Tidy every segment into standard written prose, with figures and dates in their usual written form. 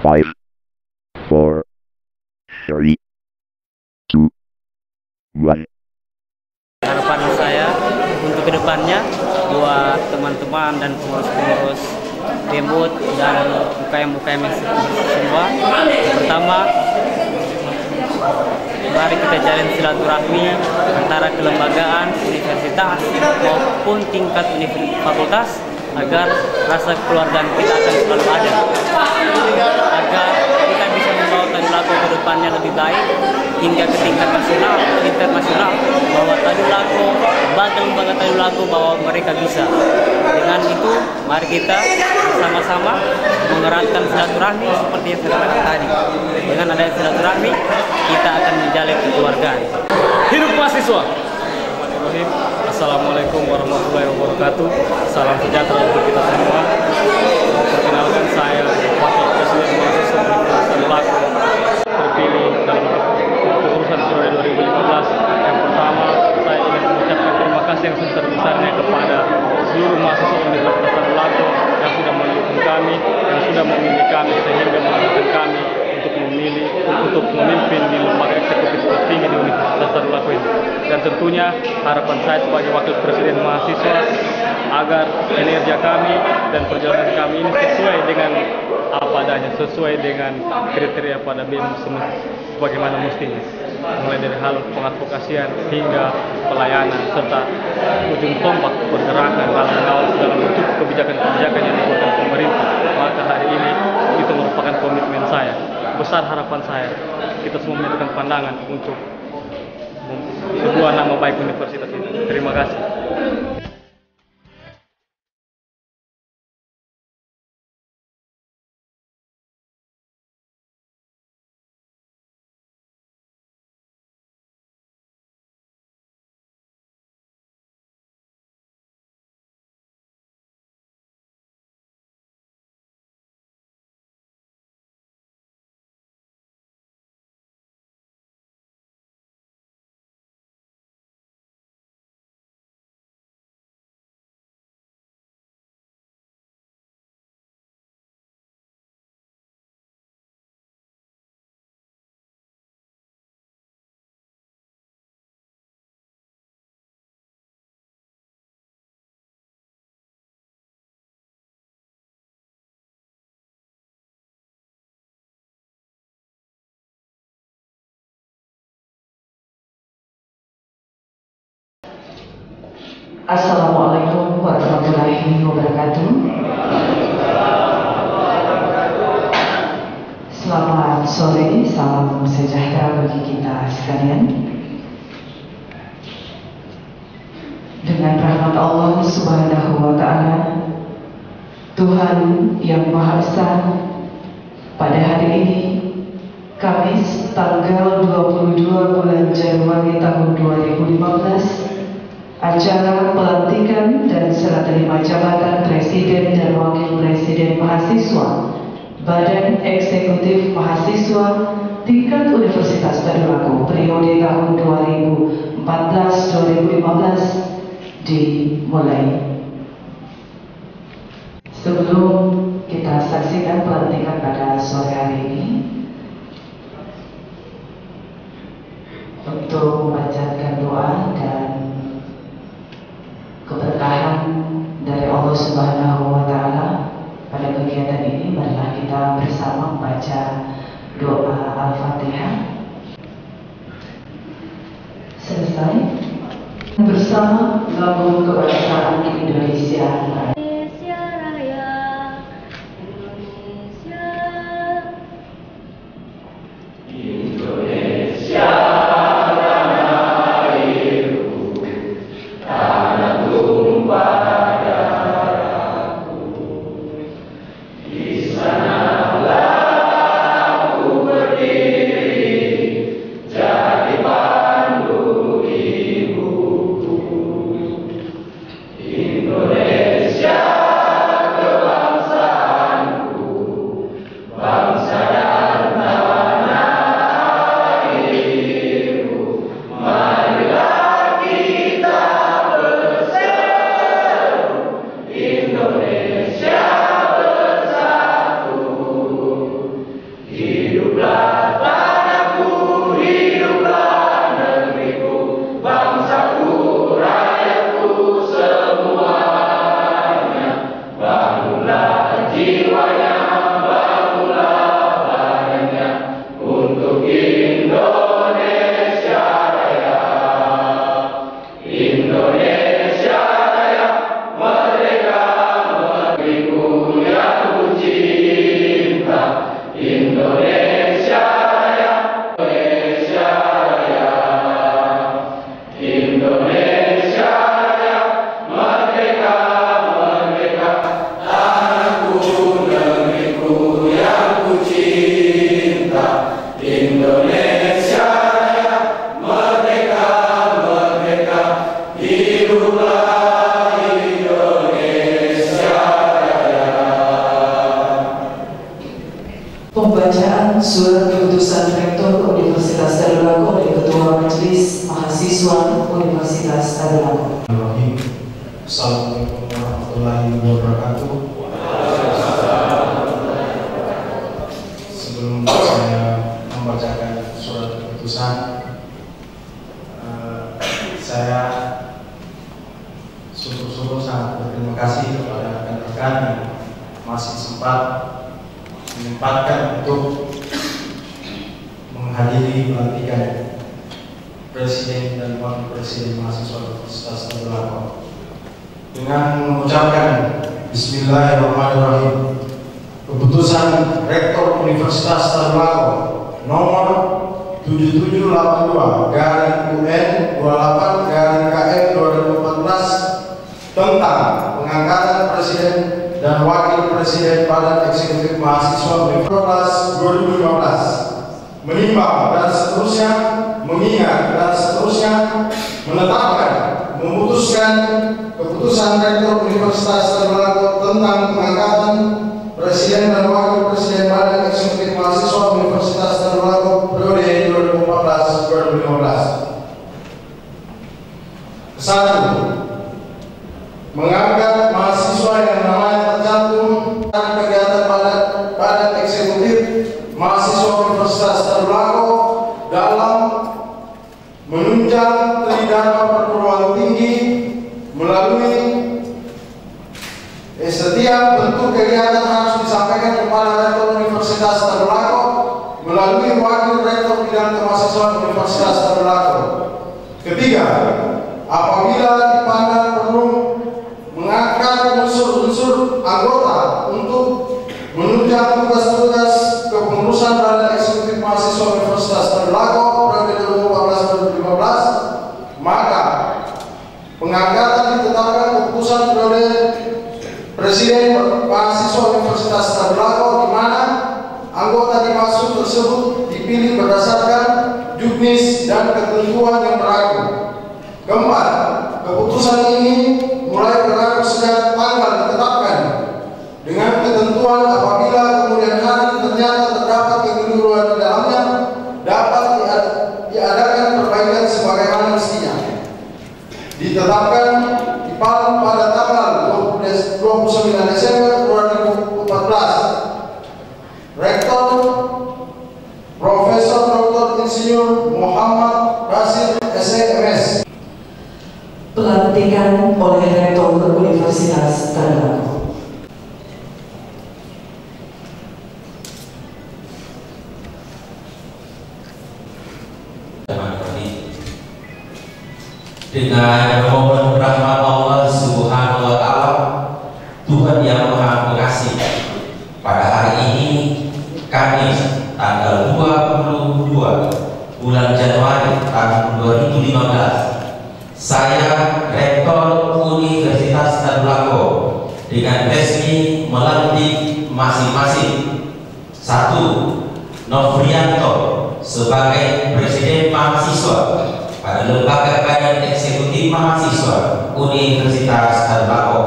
Five, four, three, two, one. Harapan saya untuk kedepannya buat teman-teman dan pengurus-pengurus Bembut dan UKM-UKM semua. Pertama, mari kita jalin silaturahmi antara kelembagaan, universitas maupun tingkat fakultas agar rasa kekeluargaan kita akan selalu ada, agar kita bisa membawa Tadulako ke depannya lebih baik hingga ke tingkat nasional, internasional, bahwa Tadulako, lembaga Tadulako bahwa mereka bisa. Dengan itu, mari kita bersama-sama mengeratkan silaturahmi seperti yang saya katakan tadi. Dengan adanya silaturahmi, kita akan menjalin kekeluargaan. Hidup mahasiswa. Assalamualaikum warahmatullahi wabarakatuh. Salam sejahtera untuk kita semua. Perkenalkan, saya Wakil Presiden Mahasiswa Universitas Tadulako terpilih dalam kepengurusan periode 2015. Yang pertama, saya ingin mengucapkan terima kasih yang sebesar-besarnya kepada seluruh mahasiswa Universitas Tadulako yang sudah mendukung kami, yang sudah memilih kami sehingga memudahkan kami untuk memimpin di lembaga eksekutif tertinggi di Universitas Tadulako ini. Dan tentunya harapan saya sebagai Wakil Presiden Mahasiswa agar kinerja kami dan perjalanan kami ini sesuai dengan apa adanya, sesuai dengan kriteria pada BEM sebagaimana mestinya, mulai dari hal pengadvokasian hingga pelayanan serta ujung tombak pergerakan dalam mengawal segala bentuk kebijakan-kebijakan yang dikeluarkan pemerintah. Maka hari ini itu merupakan komitmen saya. Besar harapan saya kita semua menyatukan pandangan untuk sebuah nama baik universitas ini. Terima kasih. Assalamualaikum warahmatullahi wabarakatuh. Selamat sore, salam sejahtera bagi kita sekalian. Dengan rahmat Allah Subhanahu wa Ta'ala, Tuhan yang Maha Esa, pada hari ini Kamis tanggal 22 bulan Januari tahun 2015, acara pelantikan dan serah terima jabatan Presiden dan Wakil Presiden Mahasiswa Badan Eksekutif Mahasiswa tingkat Universitas Tadulako periode tahun 2014-2015 dimulai. Sebelum kita saksikan pelantikan pada sore hari ini, untuk membacakan doa dan keberkahan dari Allah Subhanahu wa Ta'ala pada kegiatan ini, marilah kita bersama membaca doa Al-Fatihah. Selesai bersama lagu kebangsaan Indonesia. Indonesia. membacakan surat keputusan Rektor Universitas Tadulako oleh Ketua Majelis Mahasiswa Universitas Tadulako. Assalamualaikum warahmatullahi wabarakatuh. Sebelum saya membacakan surat keputusan, saya sungguh-sungguh sangat berterima kasih kepada rekan-rekan yang masih sempat menyempatkan untuk menghadiri pelantikan Presiden dan Wakil Presiden Mahasiswa Universitas Tadulako. Dengan mengucapkan Bismillahirrahmanirrahim, keputusan Rektor Universitas Tadulako nomor 7782/UN 28/KM 2014 tentang pengangkatan Presiden dan Wakil Presiden Badan Eksekutif Mahasiswa Universitas 2015 menimbang dan seterusnya, mengingat dan seterusnya, menetapkan, memutuskan keputusan Rektor Universitas Tadulako tentang pengangkatan Presiden dan Wakil Presiden Badan Eksekutif Mahasiswa Universitas Tadulako periode 2014-2015. 1. Mengangkat mahasiswa yang namanya tercantum dalam kegiatan Badan Eksekutif Mahasiswa Universitas Tadulako dalam menunjang tridharma perguruan tinggi melalui setiap bentuk kegiatan harus disampaikan kepada Rektor Universitas Tadulako melalui Wakil Rektor Bidang Kemahasiswaan Universitas Tadulako. Ketiga, apabila dipandang perlu mengangkat unsur-unsur anggota untuk menunjang tugas-tugas kepengurusan Badan Eksekutif Mahasiswa Universitas Tadulako periode 2014-2015, maka pengangkatan ditetapkan keputusan periode Presiden Mahasiswa Universitas Tadulako di mana anggota dimaksud tersebut dipilih berdasarkan juknis dan ketentuan yang berlaku. Keempat, keputusan ini mulai berlaku sejak tanggal ditetapkan dengan ketentuan apabila kemudian hari ternyata terdapat kekeliruan di dalamnya dapat diadakan perbaikan sebagaimana mestinya. Ditetapkan pada tanggal 29 Desember 2014. Rektor Profesor Dr. Insinyur Muhammad Basir SMS. Pelantikan oleh Rektor Universitas Tadulako. Dengan memohon rahmat Allah Subhanahu wa Ta'ala, Tuhan yang Maha Pengasih, pada hari ini Kamis tanggal 22 bulan Januari tahun 2015, saya Rektor Universitas Tadulako dengan resmi melantik masing-masing: 1. Novrianto sebagai Presiden Mahasiswa pada Lembaga Badan Eksekutif Mahasiswa Universitas Tadulako.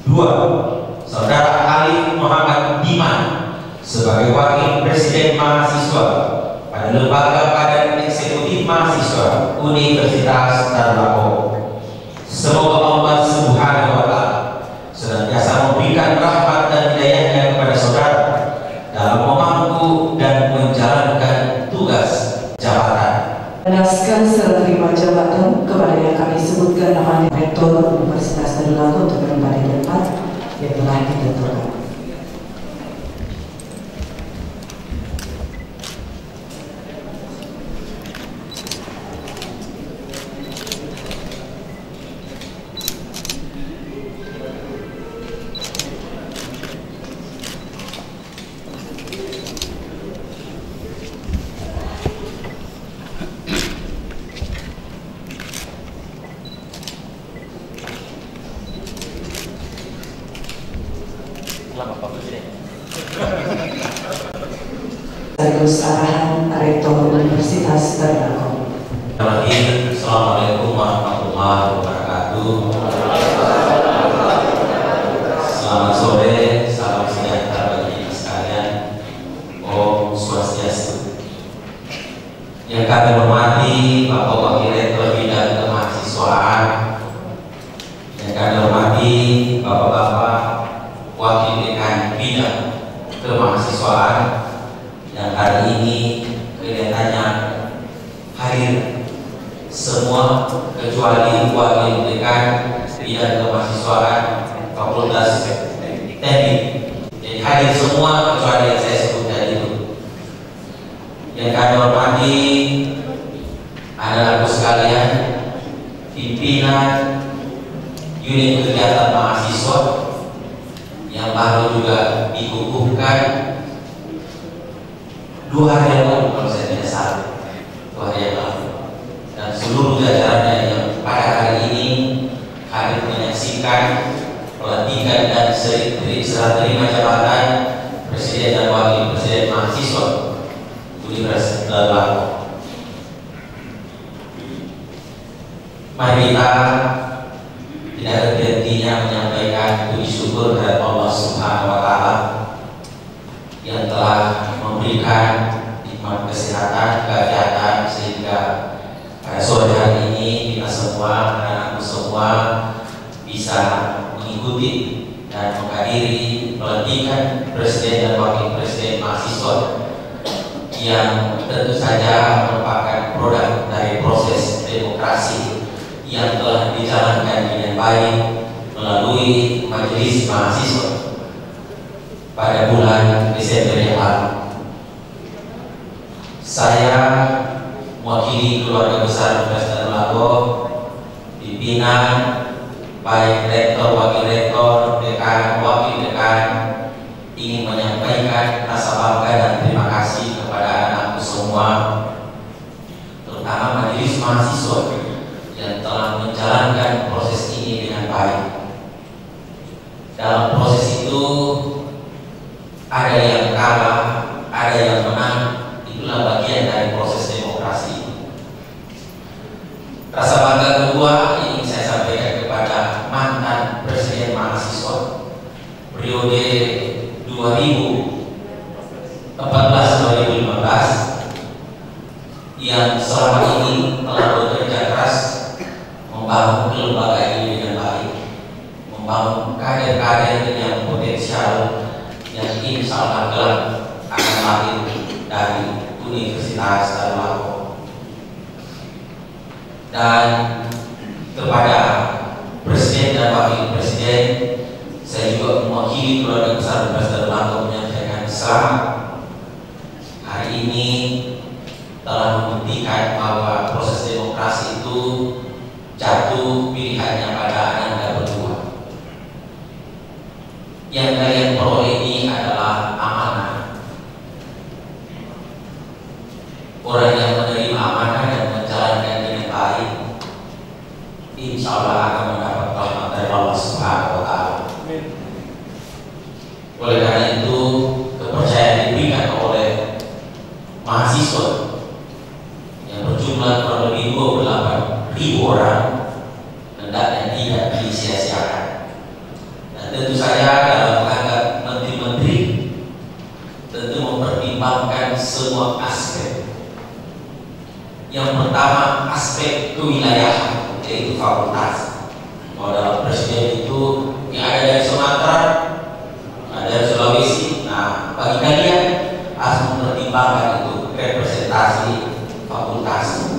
2. Saudara Alif Muhammad Diman sebagai Wakil Presiden Mahasiswa pada Lembaga Badan Eksekutif Mahasiswa Universitas Tadulako. Semoga Allah Subhanahu wa Ta'ala senantiasa memberikan rahmat dan hidayahnya kepada saudara dalam memangku dan menjalankan tugas jabatan. Naskah serah terima jabatan kepada yang kami sebutkan namanya Rektor Universitas Tadulako untuk periode keempat yang telah ditentukan. Sekaligus arahan Rektor Universitas Tadulako. Assalamualaikum warahmatullahi wabarakatuh. Selamat sore, salam sejahtera bagi kita sekalian. Om Swastiastu. Bapak-Bapak Wakil Dekan Bidang Kemahasiswaan yang hari ini kelihatannya hadir semua kecuali Wakil Dekan Bidang Kemahasiswaan Fakultas Teknik. Jadi hadir semua kecuali yang saya sebut tadi itu. Yang kami hormati adalah sekalian pimpinan unit kegiatan mahasiswa yang baru juga dikukuhkan 2 hari yang lalu kalau saya tidak salah, 2 hari yang lalu, dan seluruh jajarannya yang pada hari ini hadir menyaksikan pelantikan dan serah terima jabatan Presiden dan Wakil Presiden Mahasiswa Universitas Telangko. Mari kita tidak henti-hentinya menyampaikan puji syukur kepada Allah Subhanahu wa Ta'ala yang telah memberikan nikmat kesehatan, kegiatan sehingga pada sore hari ini kita semua, anak-anakku semua bisa mengikuti dan menghadiri pelantikan Presiden dan Wakil Presiden Mahasiswa yang tentu saja merupakan produk dari proses demokrasi yang telah dijalankan dengan baik melalui majelis mahasiswa pada bulan Desember yang lalu. Saya mewakili keluarga besar Universitas Telangko, pimpinan, baik rektor, wakil rektor, dekan, wakil dekan, ingin menyampaikan rasa bangga dan terima kasih kepada anak-anakku semua, terutama majelis mahasiswa yang telah menjalankan proses ini dengan baik. Dalam proses itu ada yang kalah, ada yang menang, itulah bagian dari proses demokrasi. Rasa bangga kedua ingin saya sampaikan kepada mantan Presiden Mahasiswa periode 2014-2015 yang selama ini telah bekerja keras membangun kelembagaan ini dengan baik, membangun kader-kader yang potensial yang insya Allah kelak akan lahir dari Universitas Telangko. Dan kepada Presiden dan Wakil Presiden, saya juga mewakili keluarga besar Universitas Telangko menyampaikan selamat. Hari ini telah membuktikan bahwa proses demokrasi itu jatuh pilihannya pada Anda berdua. Yang kalian peroleh ini adalah amanah. Orang yang menerima amanah dan menjalankan dengan baik, insya Allah akan mendapat rahmat dari Allah Subhanahu wa Ta'ala. Oleh karena itu, kepercayaan diberikan oleh mahasiswa yang berjumlah kurang lebih 28.000 orang hendaknya tidak disia-siakan. Dan tentu saja dalam mengangkat menteri-menteri tentu mempertimbangkan semua aspek. Yang pertama aspek kewilayahan, yaitu fakultas. Kalau dalam presiden itu yang ada dari Sumatera, ada dari Sulawesi. Nah, bagi kalian harus mempertimbangkan itu representasi fakultas.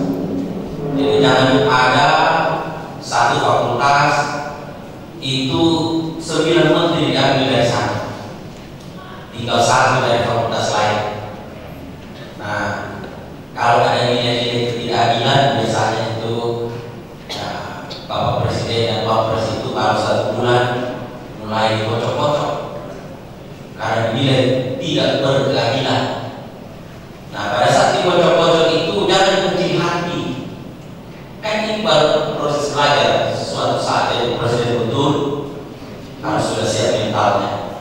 Jadi jangan ada satu fakultas itu 9 menteri diambil dari sana, tinggal 1 dari fakultas lain. Nah, kalau ada nilai-nilai ketidakadilan biasanya itu Bapak Presiden dan Wakil Presiden itu baru 1 bulan mulai dikocok-kocok karena nilai tidak berkeadilan. Nah, pada saat dikocok-kocok itu jangan kecil hati. Kan ini baru proses belajar. Suatu saat jadi presiden betul harus sudah siap mentalnya.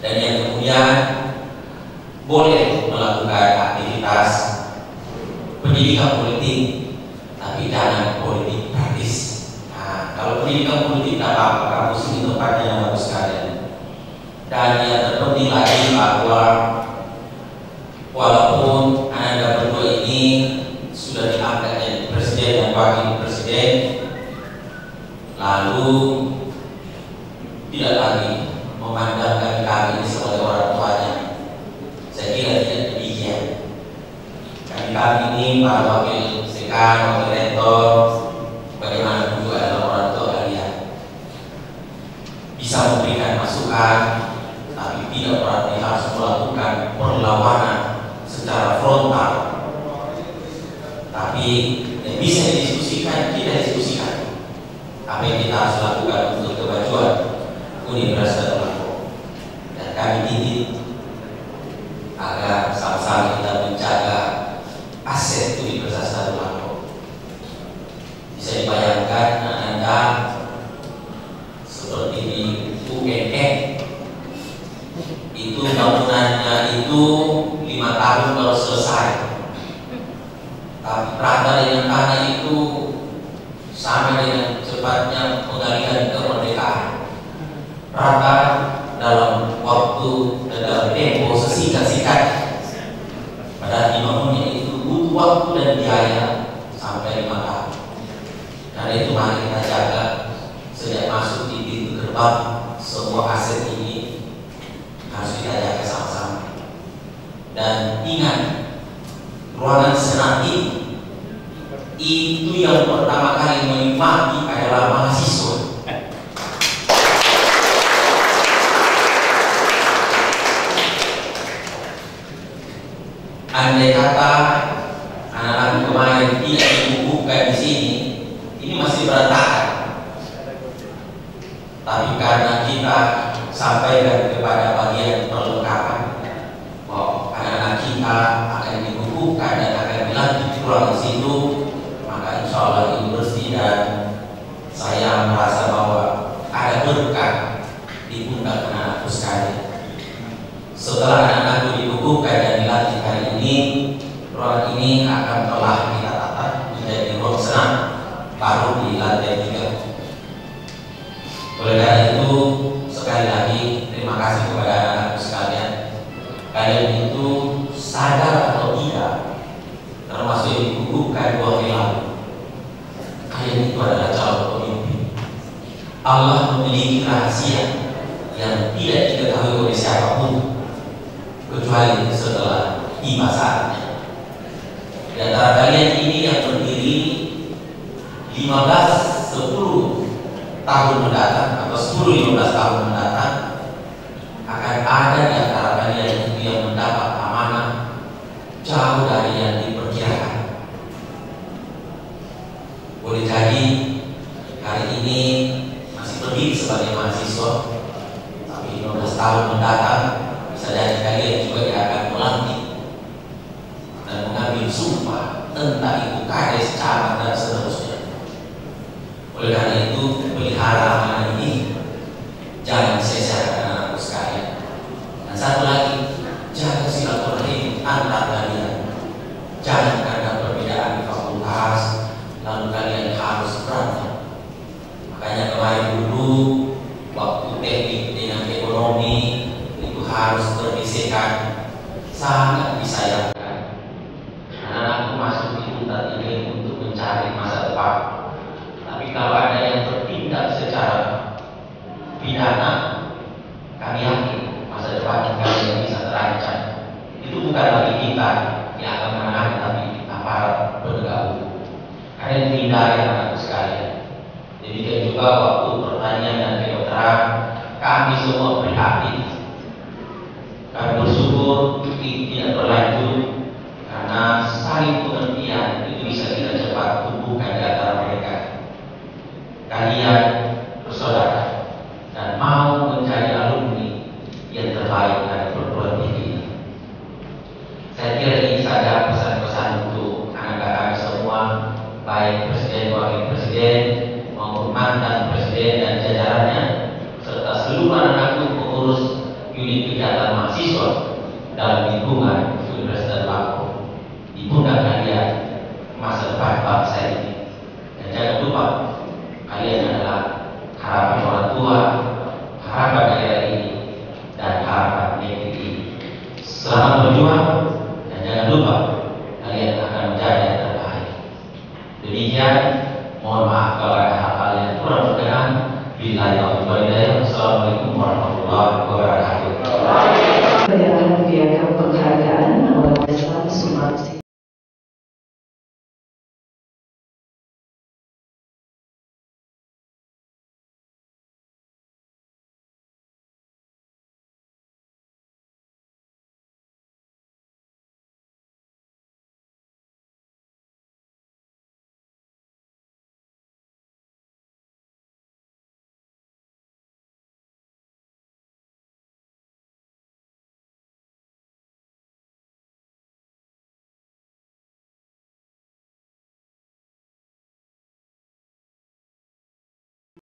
Dan yang kemudian boleh melakukan aktivitas pendidikan politik, tapi jangan politik praktis. Nah, kalau pendidikan politik tidak apa-apa, kampus ini tempatnya yang bagus sekalian. Dan yang terpenting lagi bahwa walaupun Anda berdua ini sudah diangkat jadi presiden dan wakil presiden, lalu tidak lagi memandang kami ini sebagai orang tuanya. Saya kira tidak demikian. Kami ini para wakil dekan, wakil rektor, bagaimana juga adalah orang tua kalian. Bisa memberikan masukan, tapi tidak berarti harus melakukan perlawanan secara frontal. Tapi yang bisa didiskusikan, kita diskusikan. Apa yang kita harus lakukan untuk kemajuan Universitas Lampung. Dan kami titip agar sama-sama kita menjaga aset Universitas Lampung. Bisa dibayangkan Anda seperti di UNN, itu bangunannya itu 5 tahun baru selesai. Tapi rata dengan tanah itu sama dengan cepatnya pengalihan kemerdekaan. Rata dalam waktu dan dalam tempo sesingkat-singkat. Padahal dibangunnya itu butuh waktu dan biaya sampai 5 tahun. Karena itu mari kita jaga sejak masuk di pintu gerbang, semua aset ini harus kita jaga sama-sama. Dan ingat, ruangan senat ini itu yang pertama kali menikmati adalah mahasiswa. Andai kata anak-anak kemarin tidak dibukukan di sini, ini masih berantakan. Tapi karena kita sampaikan kepada bagian perlengkapan bahwa anak-anak kita akan dibukukan dan akan dilanjut pulang di situ, maka insya Allah ini bersih dan saya merasa bahwa ada berkah di pundak anak-anakku sekalian. Setelah anak-anakku dibukukan dan dilantik hari ini, ruangan ini akan telah kita tata menjadi ruang senam baru di lantai 3. Oleh karena itu, sekali lagi terima kasih kepada anak-anakku sekalian. Kalian itu sadar atau tidak, termasuk yang dikukuhkan 2 hari lalu, kalian itu adalah calon pemimpin. Allah memiliki rahasia yang tidak diketahui oleh siapapun kecuali setelah tiba saatnya. Di antara kalian ini yang berdiri 10 tahun mendatang atau 10-15 tahun mendatang, akan ada di antara kalian yang mendapat amanah jauh dari yang diperkirakan. Boleh jadi hari ini masih berdiri sebagai mahasiswa, tapi 15 tahun mendatang bisa jadi kalian juga yang akan melantik dan mengambil sumpah tentang itu kades, camat dan seterusnya. Oleh karena itu, pelihara amanah ini, jangan sia-siakan anak-anakku sekalian. Dan satu lagi, jaga silaturahim antar kalian. Jangan karena perbedaan fakultas lalu kalian harus berantem. Makanya kemarin dulu waktu teknik dengan ekonomi itu harus bergesekan, sangat disayangkan. Anak-anakku masuk di untat ini untuk mencari masa depan. Tapi kalau ada yang bertindak secara pidana, kami yakin masa depan kalian bisa terancam. Itu bukan lagi kita yang akan menangani, tapi aparat penegak hukum. Kalian hindari anak-anakku sekalian. Demikian juga waktu pertanian dan kedokteran, kami semua prihatin. Kami bersyukur tidak berlanjut karena saling pengertian itu bisa kita cepat tumbuhkan di antara mereka. Kalian bersaudara dan mau menjadi alumni yang terbaik dari perguruan tinggi. Saya kira ini saja pesan-pesan untuk anak-anak kami semua, baik presiden, wakil presiden, maupun mantan presiden dan jajarannya, serta seluruh anak-anakku pengurus unit kegiatan mahasiswa dalam lingkungan Universitas Lampung. Di pundak kalian masa depan bangsa ini. Dan jangan lupa, kalian adalah harapan orang tua, harapan daerah ini, dan harapan negeri ini. Selamat berjuang, dan jangan lupa kalian akan menjadi yang terbaik. Demikian, mohon maaf kalau ada hal-hal yang kurang berkenan. Bila yang Wassalamualaikum warahmatullahi wabarakatuh.